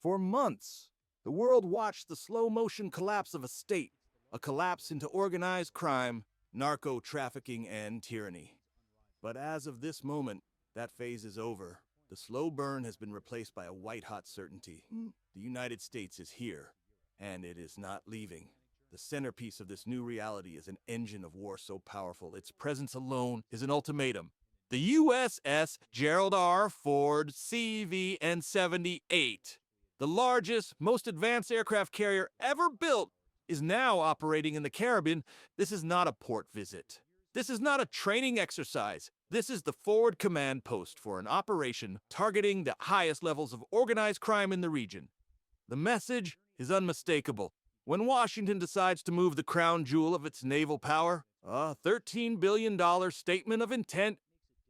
For months, the world watched the slow-motion collapse of a state, a collapse into organized crime, narco-trafficking, and tyranny. But as of this moment, that phase is over. The slow burn has been replaced by a white-hot certainty. The United States is here, and it is not leaving. The centerpiece of this new reality is an engine of war so powerful, its presence alone is an ultimatum. The USS Gerald R. Ford CV-78, the largest, most advanced aircraft carrier ever built, is now operating in the Caribbean. This is not a port visit. This is not a training exercise. This is the forward command post for an operation targeting the highest levels of organized crime in the region. The message is unmistakable. When Washington decides to move the crown jewel of its naval power, a $13 billion statement of intent,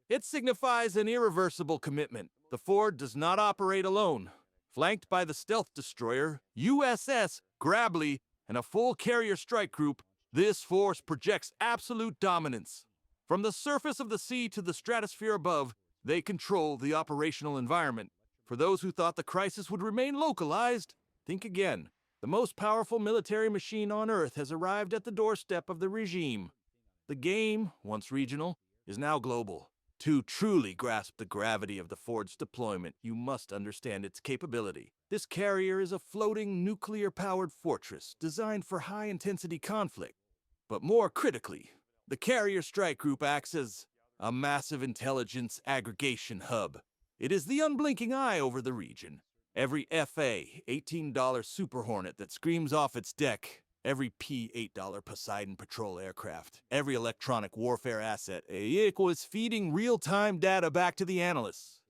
it signifies an irreversible commitment. The Ford does not operate alone. Flanked by the stealth destroyer, USS Gerald R, and a full carrier strike group, this force projects absolute dominance. From the surface of the sea to the stratosphere above, they control the operational environment. For those who thought the crisis would remain localized, think again. The most powerful military machine on Earth has arrived at the doorstep of the regime. The game, once regional, is now global. To truly grasp the gravity of the Ford's deployment, you must understand its capability. This carrier is a floating nuclear-powered fortress designed for high-intensity conflict. But more critically, the carrier strike group acts as a massive intelligence aggregation hub. It is the unblinking eye over the region. Every FA $18 Super Hornet that screams off its deck, every P-8 Poseidon patrol aircraft, every electronic warfare asset, is feeding real-time data back to the analysts.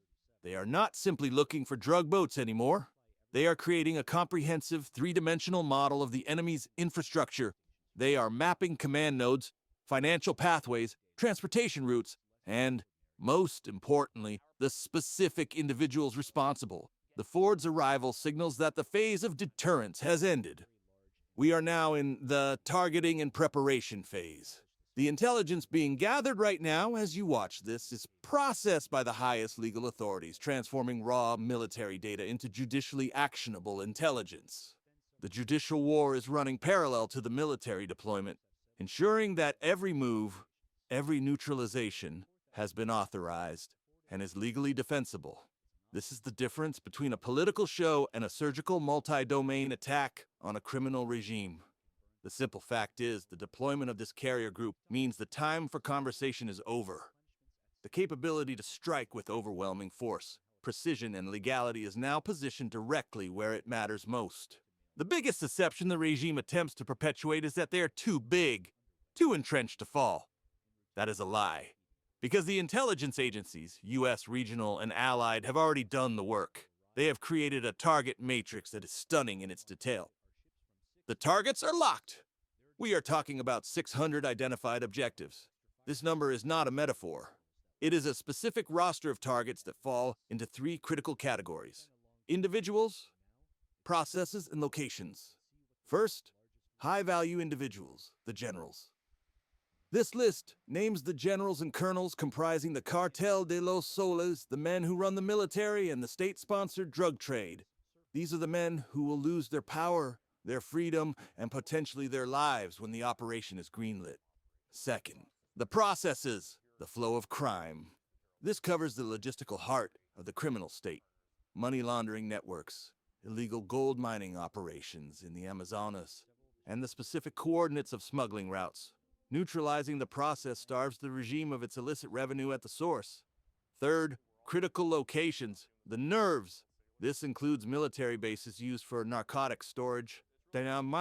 They are not simply looking for drug boats anymore. They are creating a comprehensive, three-dimensional model of the enemy's infrastructure. They are mapping command nodes, financial pathways, transportation routes, and, most importantly, the specific individuals responsible. The Ford's arrival signals that the phase of deterrence has ended. We are now in the targeting and preparation phase. The intelligence being gathered right now as you watch this is processed by the highest legal authorities, transforming raw military data into judicially actionable intelligence. The judicial war is running parallel to the military deployment, ensuring that every move, every neutralization, has been authorized and is legally defensible. This is the difference between a political show and a surgical multi-domain attack on a criminal regime. The simple fact is, the deployment of this carrier group means the time for conversation is over. The capability to strike with overwhelming force, precision, and legality is now positioned directly where it matters most. The biggest deception the regime attempts to perpetuate is that they are too big, too entrenched to fall. That is a lie. Because the intelligence agencies, U.S., regional, and allied, have already done the work. They have created a target matrix that is stunning in its detail. The targets are locked. We are talking about 600 identified objectives. This number is not a metaphor. It is a specific roster of targets that fall into three critical categories: individuals, processes, and locations. First, high-value individuals, the generals. This list names the generals and colonels comprising the Cartel de los Soles, the men who run the military and the state-sponsored drug trade. These are the men who will lose their power, their freedom, and potentially their lives when the operation is greenlit. Second, the processes, the flow of crime. This covers the logistical heart of the criminal state. Money laundering networks, illegal gold mining operations in the Amazonas, and the specific coordinates of smuggling routes. Neutralizing the process starves the regime of its illicit revenue at the source. Third, critical locations, the nerves. This includes military bases used for narcotics storage, command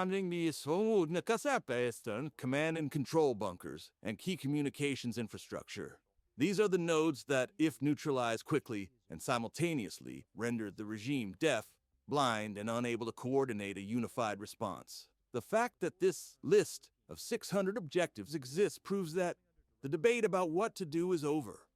and control bunkers, and key communications infrastructure. These are the nodes that, if neutralized quickly and simultaneously, render the regime deaf, blind, and unable to coordinate a unified response. The fact that this list of 600 objectives exists proves that the debate about what to do is over.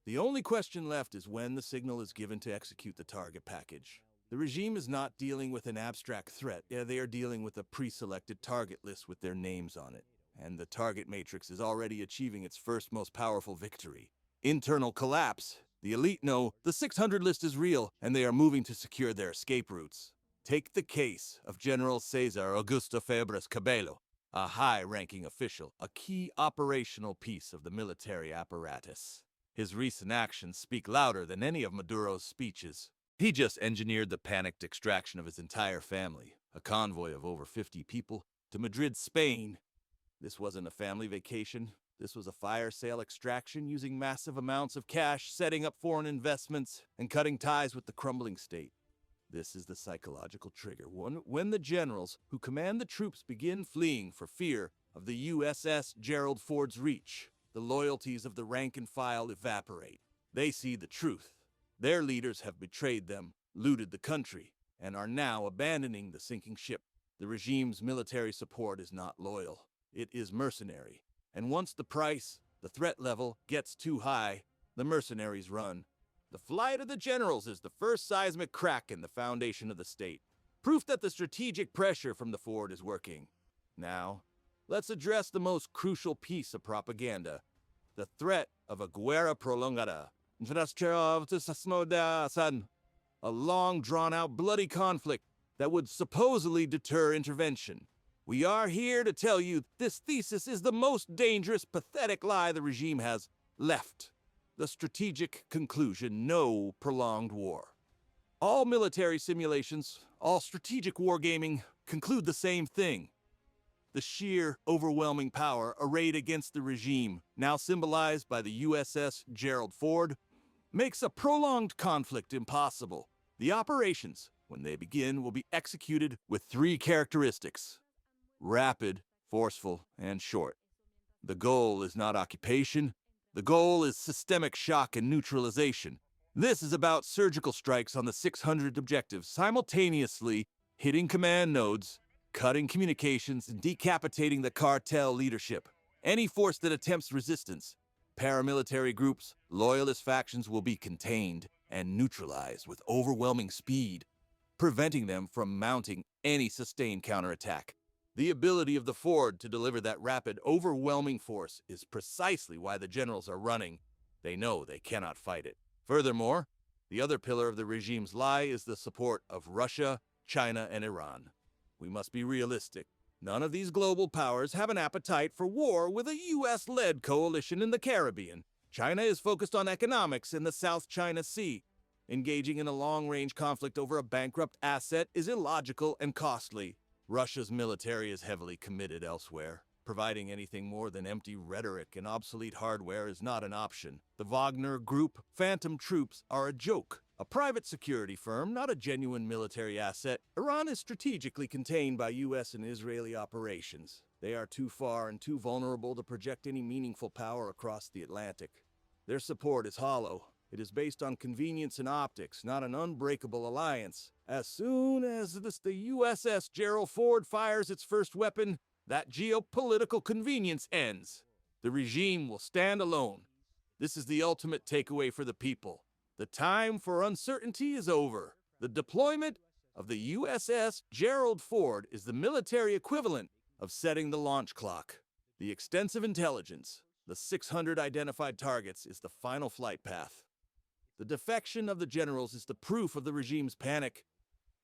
The only question left is when the signal is given to execute the target package. The regime is not dealing with an abstract threat. They are dealing with a pre-selected target list with their names on it. And the target matrix is already achieving its first most powerful victory: internal collapse. The elite know the 600 list is real, and they are moving to secure their escape routes. Take the case of General Cesar Augusto Febres Cabello, a high-ranking official, a key operational piece of the military apparatus. His recent actions speak louder than any of Maduro's speeches. He just engineered the panicked extraction of his entire family, a convoy of over 50 people, to Madrid, Spain. This wasn't a family vacation. This was a fire sale extraction using massive amounts of cash, setting up foreign investments, and cutting ties with the crumbling state. This is the psychological trigger. When the generals who command the troops begin fleeing for fear of the USS Gerald R's reach, the loyalties of the rank and file evaporate. They see the truth. Their leaders have betrayed them, looted the country, and are now abandoning the sinking ship. The regime's military support is not loyal. It is mercenary. And once the price, the threat level, gets too high, the mercenaries run. The flight of the generals is the first seismic crack in the foundation of the state. Proof that the strategic pressure from the forward is working. Now, let's address the most crucial piece of propaganda, the threat of a guerra prolongada. A long, drawn-out, bloody conflict that would supposedly deter intervention. We are here to tell you this thesis is the most dangerous, pathetic lie the regime has left. The strategic conclusion: no prolonged war. All military simulations, all strategic wargaming conclude the same thing. The sheer, overwhelming power arrayed against the regime, now symbolized by the USS Gerald R, makes a prolonged conflict impossible. The operations, when they begin, will be executed with three characteristics: rapid, forceful, and short. The goal is not occupation. The goal is systemic shock and neutralization. This is about surgical strikes on the 600 objectives, simultaneously hitting command nodes, cutting communications, and decapitating the cartel leadership. Any force that attempts resistance, paramilitary groups, loyalist factions, will be contained and neutralized with overwhelming speed, preventing them from mounting any sustained counterattack. The ability of the Ford to deliver that rapid, overwhelming force is precisely why the generals are running. They know they cannot fight it. Furthermore, the other pillar of the regime's lie is the support of Russia, China, and Iran. We must be realistic. None of these global powers have an appetite for war with a U.S.-led coalition in the Caribbean. China is focused on economics in the South China Sea. Engaging in a long-range conflict over a bankrupt asset is illogical and costly. Russia's military is heavily committed elsewhere. Providing anything more than empty rhetoric and obsolete hardware is not an option. The Wagner Group phantom troops are a joke. A private security firm, not a genuine military asset. Iran is strategically contained by U.S. and Israeli operations. They are too far and too vulnerable to project any meaningful power across the Atlantic. Their support is hollow. It is based on convenience and optics, not an unbreakable alliance. As soon as the USS Gerald R fires its first weapon, that geopolitical convenience ends. The regime will stand alone. This is the ultimate takeaway for the people. The time for uncertainty is over. The deployment of the USS Gerald R is the military equivalent of setting the launch clock. The extensive intelligence, the 600 identified targets, is the final flight path. The defection of the generals is the proof of the regime's panic.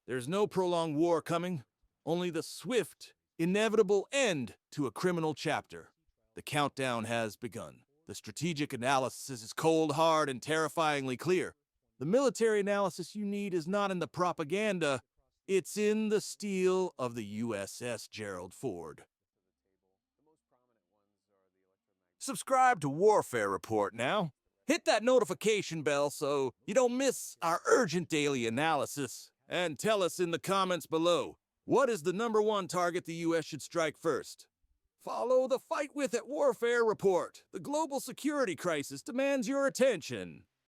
There's no prolonged war coming, only the swift, inevitable end to a criminal chapter. The countdown has begun. The strategic analysis is cold, hard, and terrifyingly clear. The military analysis you need is not in the propaganda, it's in the steel of the USS Gerald R. Subscribe to Warfare Report now. Hit that notification bell so you don't miss our urgent daily analysis. And tell us in the comments below, what is the #1 target the U.S. should strike first? Follow the Fight With at Warfare Report. The global security crisis demands your attention.